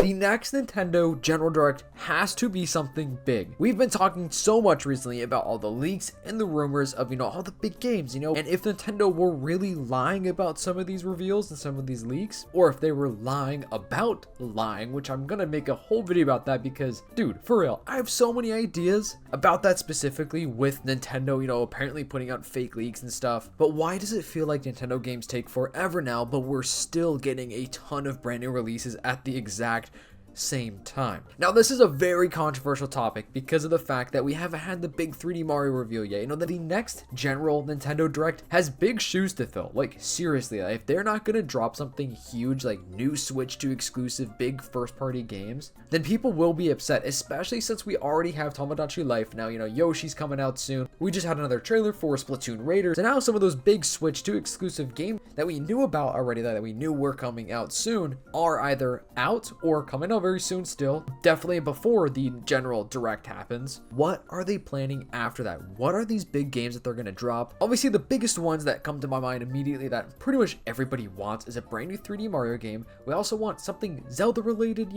The next Nintendo General Direct has to be something big. We've been talking so much recently about all the leaks and the rumors of, all the big games, and if Nintendo were really lying about some of these reveals and some of these leaks, or if they were lying about lying, which I'm gonna make a whole video about that because, dude, for real, I have so many ideas about that specifically with Nintendo, apparently putting out fake leaks and stuff. But why does it feel like Nintendo games take forever now, but we're still getting a ton of brand new releases at the exact same time? Now, this is a very controversial topic because of the fact that we haven't had the big 3D Mario reveal yet. That the next general Nintendo Direct has big shoes to fill. Like, seriously, if they're not gonna drop something huge like new Switch 2 exclusive big first party games, then people will be upset, especially since we already have Tomodachi Life now. Yoshi's coming out soon. We just had another trailer for Splatoon Raiders, and now some of those big Switch 2 exclusive games that we knew about already, that we knew were coming out soon, are either out or coming out very soon still, definitely before the general direct happens. What are they planning after that? What are these big games that they're going to drop? Obviously, the biggest ones that come to my mind immediately that pretty much everybody wants is a brand new 3D Mario game. We also want something Zelda related,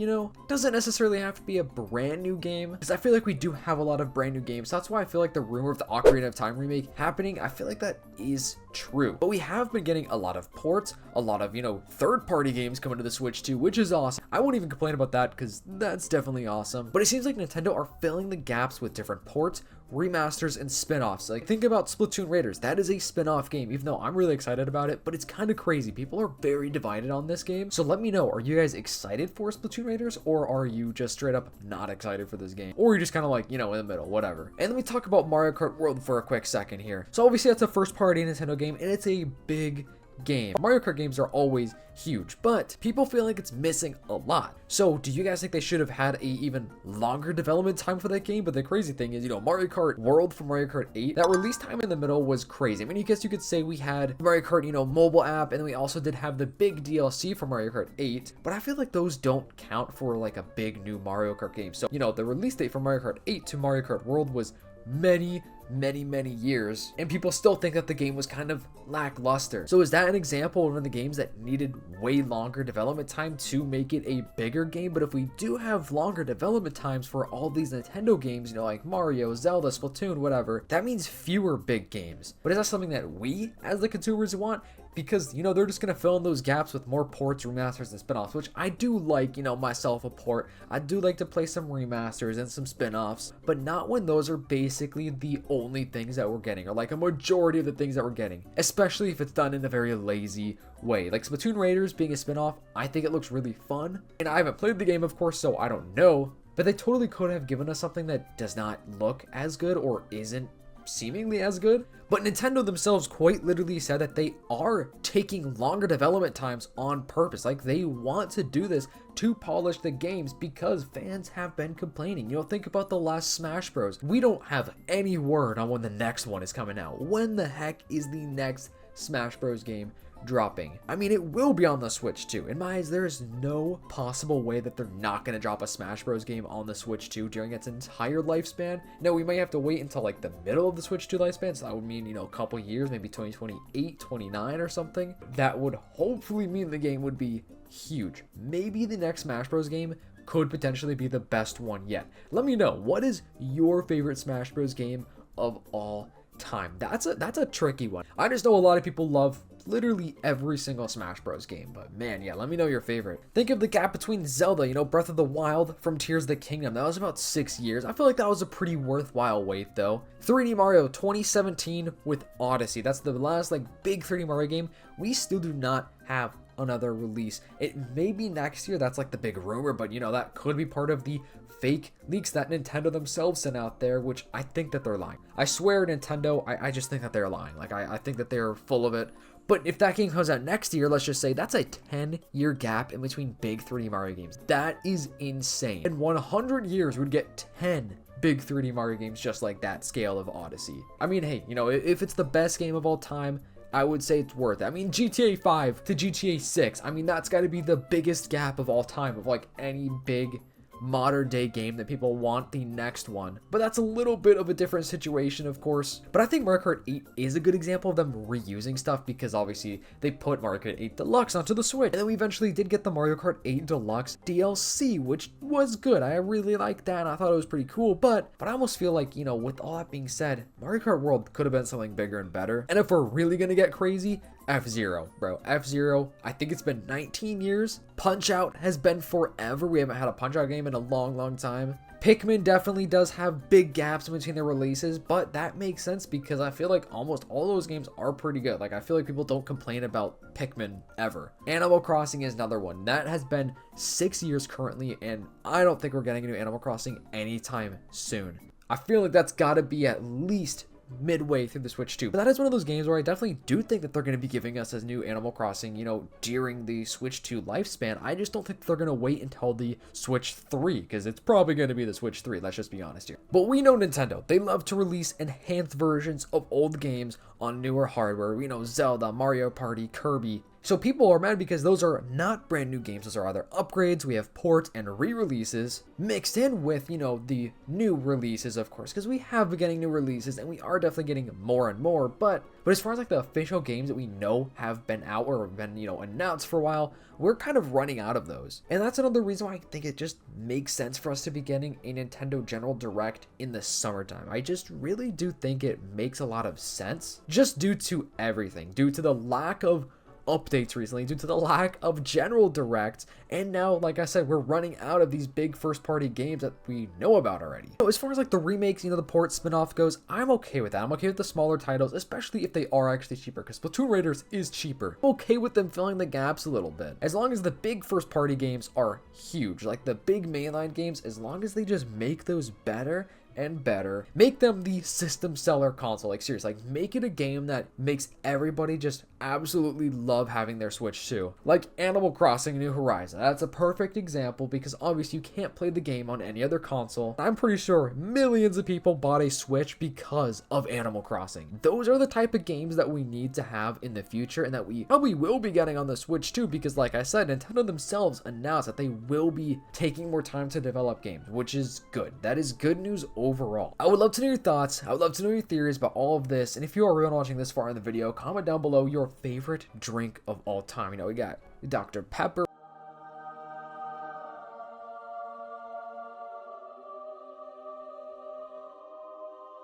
doesn't necessarily have to be a brand new game, because I feel like we do have a lot of brand new games. That's why I feel like the rumor of the Ocarina of Time remake happening, I feel like that is true. But we have been getting a lot of ports, a lot of, third-party games coming to the Switch too, which is awesome. I won't even complain about that because that's definitely awesome. But it seems like Nintendo are filling the gaps with different ports, remasters, and spin-offs. Like, think about Splatoon Raiders. That is a spin-off game, even though I'm really excited about it, but it's kind of crazy. People are very divided on this game. So let me know, are you guys excited for Splatoon Raiders, or are you just straight up not excited for this game? Or are you just kind of like, in the middle, whatever. And let me talk about Mario Kart World for a quick second here. So obviously that's a first-party Nintendo game, and it's a big game. Mario Kart games are always huge, but people feel like it's missing a lot. So do you guys think they should have had a even longer development time for that game? But the crazy thing is, Mario Kart World from Mario Kart 8, that release time in the middle was crazy. I mean, I guess you could say we had Mario Kart, mobile app, and then we also did have the big DLC for Mario Kart 8, but I feel like those don't count for like a big new Mario Kart game. So, the release date from Mario Kart 8 to Mario Kart World was many years, and people still think that the game was kind of lackluster. So is that an example of one of the games that needed way longer development time to make it a bigger game? But if we do have longer development times for all these Nintendo games, like Mario, Zelda, Splatoon, whatever, that means fewer big games. But is that something that we as the consumers want? Because, they're just going to fill in those gaps with more ports, remasters, and spin-offs, which I do like, myself a port. I do like to play some remasters and some spin-offs, but not when those are basically the only things that we're getting, or like a majority of the things that we're getting, especially if it's done in a very lazy way. Like Splatoon Raiders being a spin-off, I think it looks really fun, and I haven't played the game, of course, so I don't know, but they totally could have given us something that does not look as good or isn't seemingly as good. But Nintendo themselves quite literally said that they are taking longer development times on purpose. Like, they want to do this to polish the games because fans have been complaining. Think about the last Smash Bros. We don't have any word on when the next one is coming out. When the heck is the next Smash Bros game dropping? I mean, it will be on the Switch too. In my eyes, there is no possible way that they're not going to drop a Smash Bros game on the Switch 2 during its entire lifespan. Now, we might have to wait until like the middle of the Switch 2 lifespan, so that would mean, a couple years, maybe 2028, 29 or something. That would hopefully mean the game would be huge. Maybe the next Smash Bros game could potentially be the best one yet. Let me know, what is your favorite Smash Bros game of all time? That's a tricky one. I just know a lot of people love literally every single Smash Bros game, but man, yeah, let me know your favorite. Think of the gap between Zelda, Breath of the Wild from Tears of the Kingdom. That was about 6 years. I feel like that was a pretty worthwhile wait though. 3D Mario 2017 with Odyssey. That's the last big 3D Mario game. We still do not have another release. It may be next year. That's the big rumor, but that could be part of the fake leaks that Nintendo themselves sent out there, which I think that they're lying. I swear, Nintendo, I just think that they're lying. I think that they're full of it. But if that game comes out next year, let's just say that's a 10-year gap in between big 3D Mario games. That is insane. In 100 years, we'd get 10 big 3D Mario games just like that scale of Odyssey. I mean, hey, if it's the best game of all time, I would say it's worth it. I mean, GTA 5 to GTA 6, I mean, that's got to be the biggest gap of all time of any big modern day game that people want the next one. But that's a little bit of a different situation, of course. But I think Mario Kart 8 is a good example of them reusing stuff, because obviously they put Mario Kart 8 Deluxe onto the Switch. And then we eventually did get the Mario Kart 8 Deluxe DLC, which was good. I really liked that. I thought it was pretty cool. But I almost feel like, you know, with all that being said, Mario Kart World could have been something bigger and better. And if we're really gonna get crazy, F-Zero, bro. F-Zero, I think it's been 19 years. Punch-Out has been forever. We haven't had a Punch-Out game in a long time. Pikmin definitely does have big gaps in between their releases, but that makes sense because I feel like almost all those games are pretty good. Like, I feel like people don't complain about Pikmin ever. Animal Crossing is another one. That has been 6 years currently, and I don't think we're getting a new Animal Crossing anytime soon. I feel like that's gotta be at least midway through the Switch 2. But that is one of those games where I definitely do think that they're going to be giving us a new Animal Crossing, you know, during the Switch 2 lifespan. I just don't think they're going to wait until the Switch 3, because it's probably going to be the Switch 3, let's just be honest here. But we know Nintendo, they love to release enhanced versions of old games on newer hardware. We know Zelda, Mario Party, Kirby. So people are mad because those are not brand new games. Those are either upgrades, we have ports and re-releases mixed in with, you know, the new releases, of course, because we have been getting new releases and we are definitely getting more and more. But as far as like the official games that we know have been out or been, you know, announced for a while, we're kind of running out of those. And that's another reason why I think it just makes sense for us to be getting a Nintendo General Direct in the summertime. I just really do think it makes a lot of sense, just due to everything, due to the lack of updates recently, due to the lack of General Directs, and now, like I said, we're running out of these big first-party games that we know about already. So as far as like the remakes, you know, the port spin-off goes, I'm okay with that. I'm okay with the smaller titles, especially if they are actually cheaper, because Splatoon Raiders is cheaper. I'm okay with them filling the gaps a little bit, as long as the big first-party games are huge, like the big mainline games, as long as they just make those better and better, make them the system seller console. Like, seriously, like, make it a game that makes everybody just absolutely love having their Switch too. Like Animal Crossing New Horizon. That's a perfect example because obviously you can't play the game on any other console. I'm pretty sure millions of people bought a Switch because of Animal Crossing. Those are the type of games that we need to have in the future, and that we probably will be getting on the Switch too, because like I said, Nintendo themselves announced that they will be taking more time to develop games, which is good. That is good news overall. I would love to know your thoughts. I would love to know your theories about all of this. And if you are really watching this far in the video, comment down below your favorite drink of all time. You know, we got Dr. Pepper,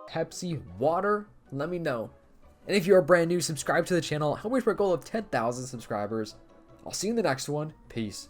Pepsi, water. Let me know. And if you are brand new, subscribe to the channel. I wish for a goal of 10,000 subscribers. I'll see you in the next one. Peace.